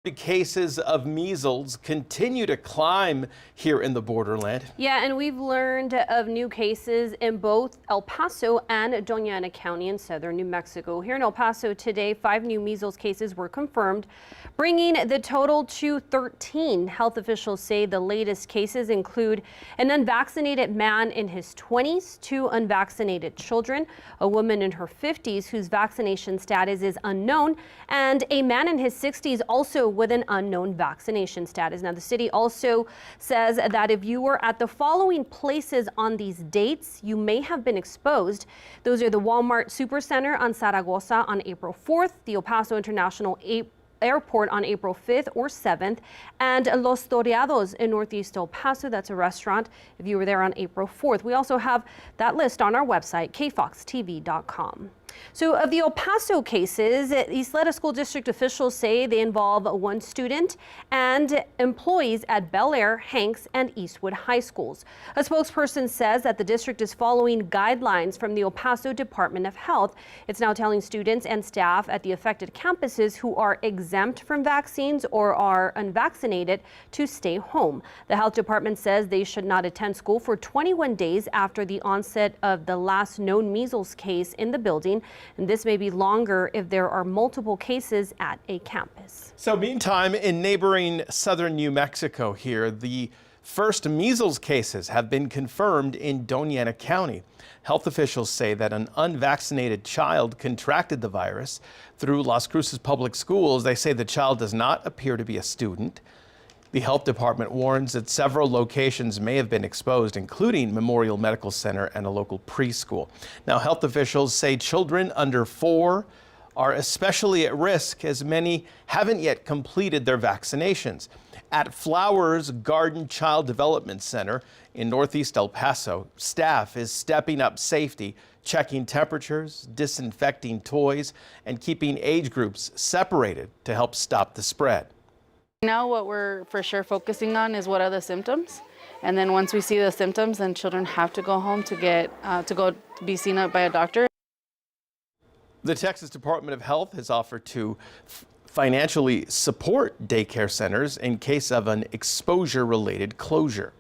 The cases of measles continue to climb here in the borderland. Yeah, and we've learned of new cases in both El Paso and Doña Ana County in southern New Mexico. Here in El Paso today, 5 new measles cases were confirmed, bringing the total to 13. Health officials say the latest cases include an unvaccinated man in his 20s, 2 unvaccinated children, a woman in her 50s whose vaccination status is unknown, and a man in his 60s also with an unknown vaccination status. Now, the city also says that if you were at the following places on these dates, you may have been exposed. Those are the Walmart Supercenter on Zaragoza on April 4th, the El Paso International Airport on April 5th or 7th, and Los Toreados in Northeast El Paso. That's a restaurant if you were there on April 4th. We also have that list on our website, kfoxtv.com. So of the El Paso cases, Isleta School District officials say they involve 1 student and employees at Bel Air, Hanks, and Eastwood High Schools. A spokesperson says that the district is following guidelines from the El Paso Department of Health. It's now telling students and staff at the affected campuses who are exempt from vaccines or are unvaccinated to stay home. The health department says they should not attend school for 21 days after the onset of the last known measles case in the building. And this may be longer if there are multiple cases at a campus. So meantime, in neighboring southern New Mexico here, the first measles cases have been confirmed in Doña Ana County. Health officials say that an unvaccinated child contracted the virus through Las Cruces Public Schools. They say the child does not appear to be a student. The health department warns that several locations may have been exposed, including Memorial Medical Center and a local preschool. Now, health officials say children under 4 are especially at risk, as many haven't yet completed their vaccinations. At Flowers Garden Child Development Center in Northeast El Paso, staff is stepping up safety, checking temperatures, disinfecting toys, and keeping age groups separated to help stop the spread. Now what we're for sure focusing on is what are the symptoms, and then once we see the symptoms, then children have to go home to get to go be seen by a doctor. The Texas Department of Health has offered to financially support daycare centers in case of an exposure-related closure.